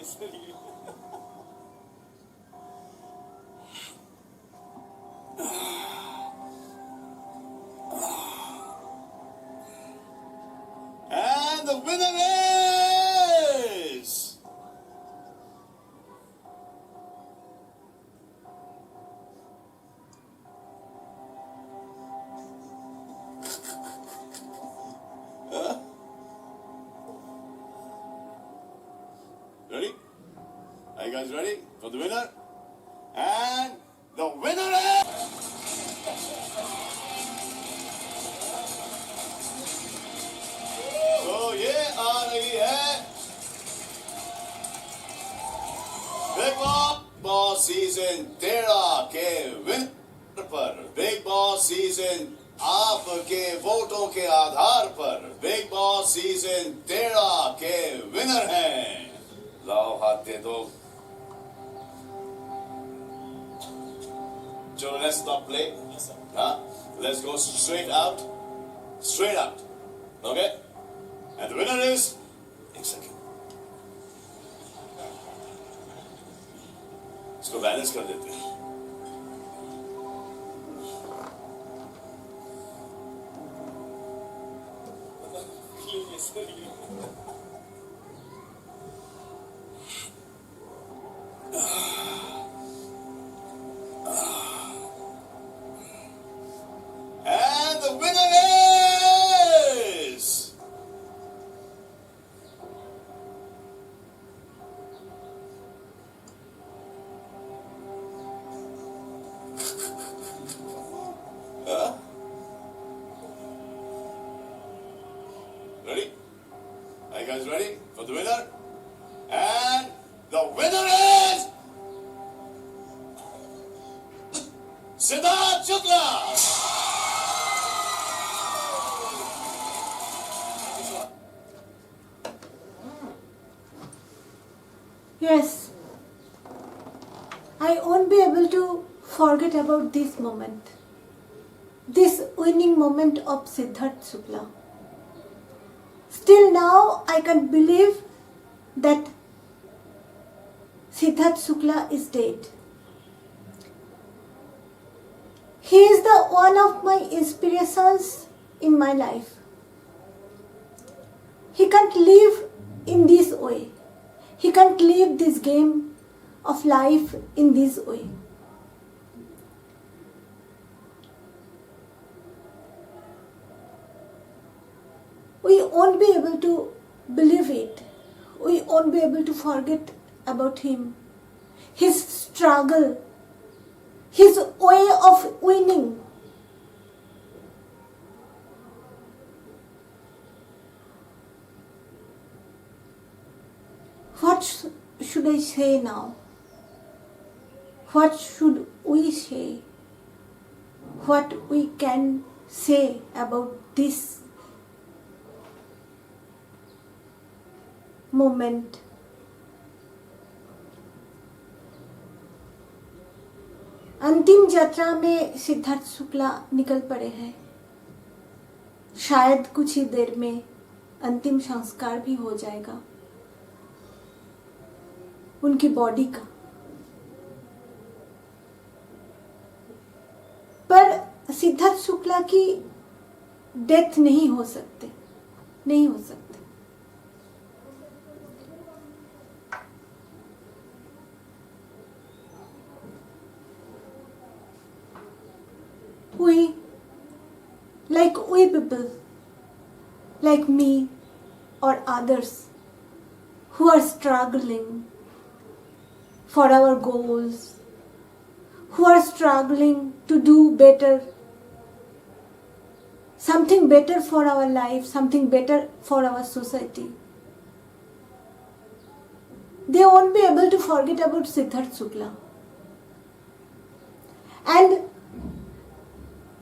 And the winner is... Ready? Are you guys ready for the winner? And the winner is... तो ये आ रही है big boss season 13 के winner पर। Big boss season आपके वोटों के आधार पर बिग बॉस सीजन 13 के विनर हैं। लाओ हाथ दे दो। So let's not play. Yes, sir. Let's go straight out. Straight out. Okay? And the winner is... एक सेकेंड, इसको बैलेंस कर देते हैं। And the winner is... Ready? Are you guys ready for the winner? And the winner is... Siddharth Shukla! Yes, I won't be able to forget about this moment, this winning moment of Siddharth Shukla. Still now, I can't believe that Siddharth Shukla is dead. He is the one of my inspirations in my life. He can't live in this way. He can't live this game of life in this way. We won't be able to believe it. We won't be able to forget about him. His struggle, his way of winning. What should I say now? What should we say? What we can say about this moment? अंतिम यात्रा में सिद्धार्थ शुक्ला निकल पड़े हैं। शायद कुछ ही देर में अंतिम संस्कार भी हो जाएगा उनकी बॉडी का। पर सिद्धार्थ शुक्ला की डेथ नहीं हो सकते। We people, like me or others who are struggling for our goals, who are struggling to do better, something better for our life, something better for our society. They won't be able to forget about Siddharth Shukla. And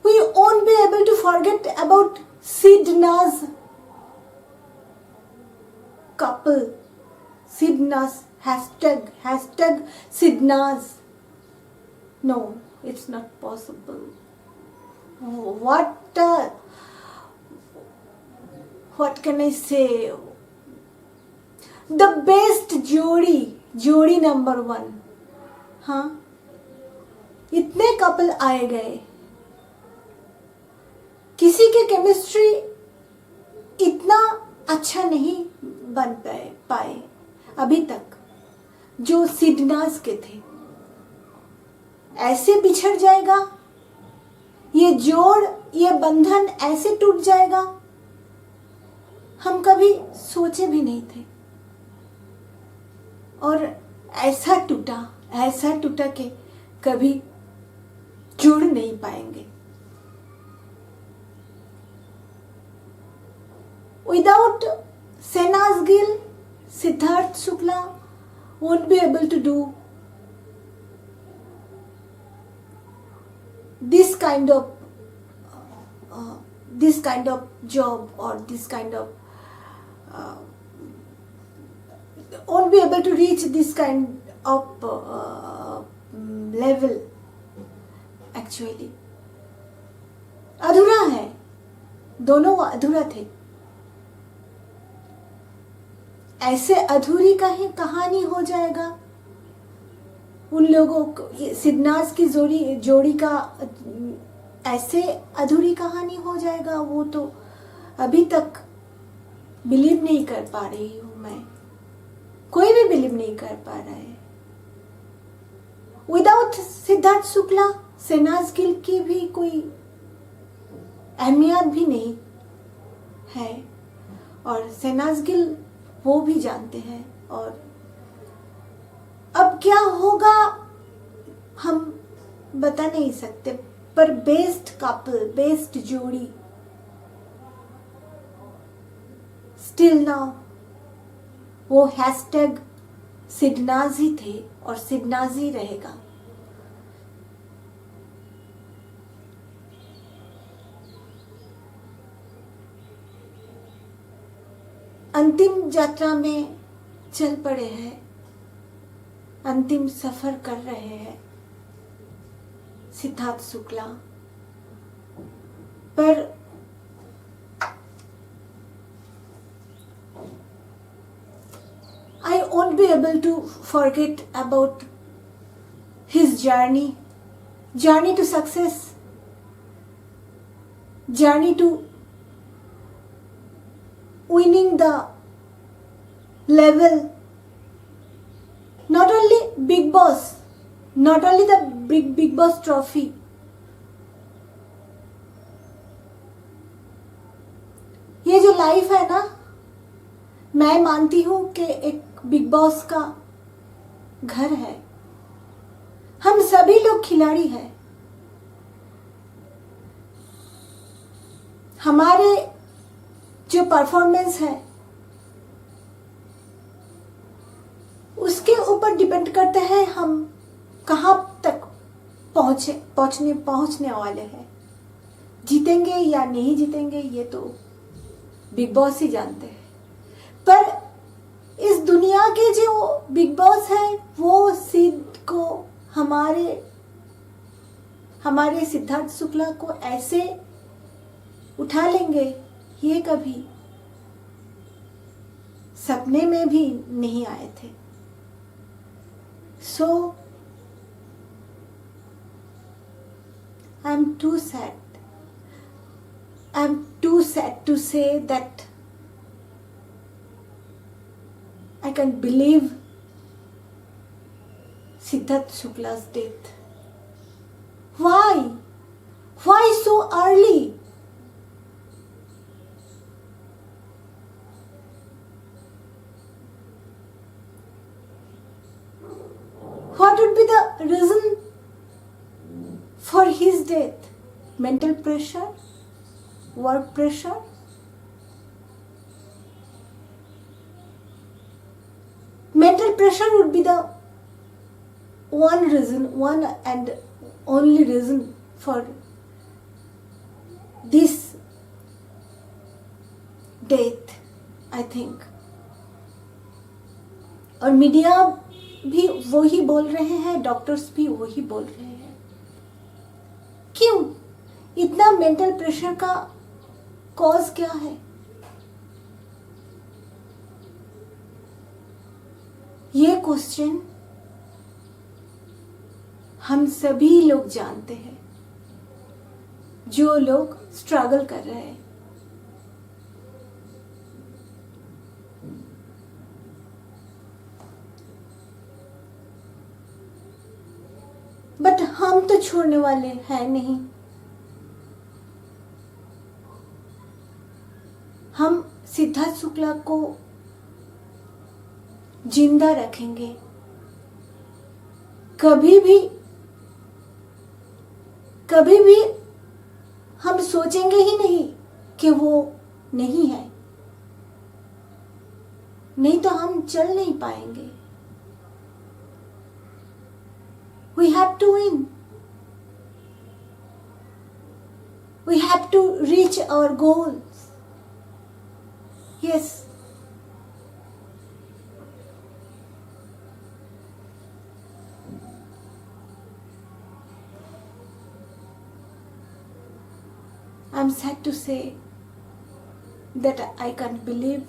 we won't be able to forget about Sid-Naz couple. Sid-Naz, hashtag Sid-Naz. No, it's not possible. What can I say? The best जोड़ी number 1। हाँ, इतने couple आए गए, किसी के chemistry इतना अच्छा नहीं बन पाए अभी तक जो सिडनाज के थे। ऐसे बिछड़ जाएगा ये जोड़, ये बंधन ऐसे टूट जाएगा, हम कभी सोचे भी नहीं थे। और ऐसा टूटा कि कभी जुड़ नहीं पाएंगे। Without Shehnaaz Gill, Siddharth Shukla won't be able to do this kind of job, or this kind of won't be able to reach this kind of level. Actually, अधूरा है, दोनों अधूरा थे। ऐसे अधूरी का ही कहानी हो जाएगा उन लोगों को। सिडनाज की जोड़ी का ऐसे अधूरी कहानी हो जाएगा, वो तो अभी तक बिलीव नहीं कर पा रही हूं मैं। कोई भी बिलीव नहीं कर पा रहा है। विदाउट सिद्धार्थ शुक्ला, शहनाज गिल की भी कोई अहमियत भी नहीं है, और शहनाज गिल वो भी जानते हैं। और अब क्या होगा हम बता नहीं सकते, पर बेस्ट कपल, बेस्ट जोड़ी स्टिल नाउ वो हैशटैग सिडनाज ही थे और सिडनाज ही रहेगा। अंतिम यात्रा में चल पड़े हैं, अंतिम सफर कर रहे हैं सिद्धार्थ शुक्ला। पर I won't be able to forget about his journey to success, journey to winning the level, not only Bigg Boss, not only the Bigg Boss trophy, ये जो लाइफ है ना, मैं मानती हूं कि एक बिग बॉस का घर है। हम सभी लोग खिलाड़ी हैं। हमारे जो परफॉर्मेंस है उसके ऊपर डिपेंड करते हैं हम कहां तक पहुंचने वाले हैं। जीतेंगे या नहीं जीतेंगे ये तो बिग बॉस ही जानते हैं। पर इस दुनिया के जो बिग बॉस है वो सिद्ध को हमारे सिद्धार्थ शुक्ला को ऐसे उठा लेंगे, ये कभी सपने में भी नहीं आए थे। So I am too sad to say that I can't believe Siddharth Shukla's death. Why? Why so early? What would be the reason for his death? Mental pressure? Work pressure? Mental pressure would be the one and only reason for this death, I think. और media भी वही बोल रहे हैं, doctors भी वही बोल रहे हैं। क्यों इतना मेंटल प्रेशर का कॉज क्या है? ये क्वेश्चन हम सभी लोग जानते हैं, जो लोग स्ट्रगल कर रहे हैं। बट हम तो छोड़ने वाले हैं नहीं। हम सिद्धार्थ शुक्ला को जिंदा रखेंगे। कभी भी हम सोचेंगे ही नहीं कि वो नहीं है, नहीं तो हम चल नहीं पाएंगे। We have to win. We have to reach our goals. Yes. I'm sad to say that I can't believe,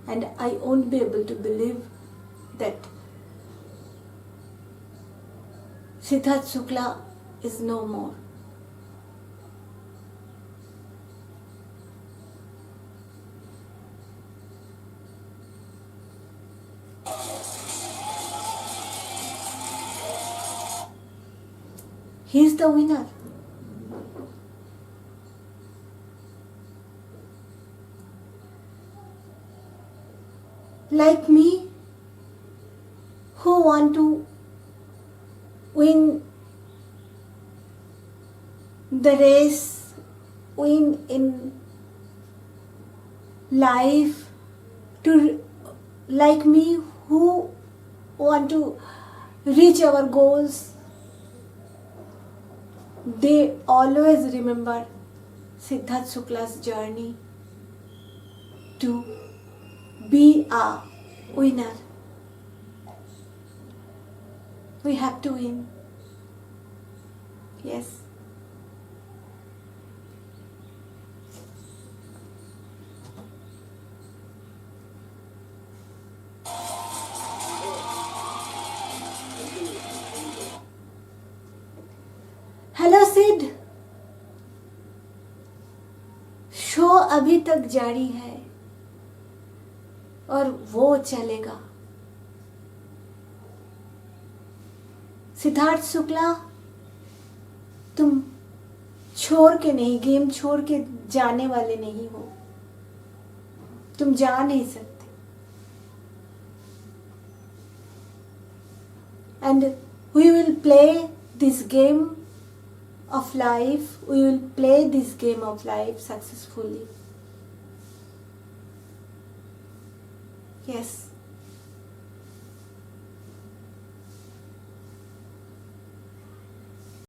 and I won't be able to believe that Siddharth Shukla is no more. He is the winner. Like me, who want to win the race, win in life, to like me who want to reach our goals, they always remember Siddharth Shukla's journey to be a winner. We have to win. Yes. Hello Sid, show अभी तक जारी है और वो चलेगा। सिद्धार्थ शुक्ला, तुम छोड़ के नहीं, गेम छोड़ के जाने वाले नहीं हो। तुम जा नहीं सकते। And we will play this game of life. We will play this game of life successfully. Yes.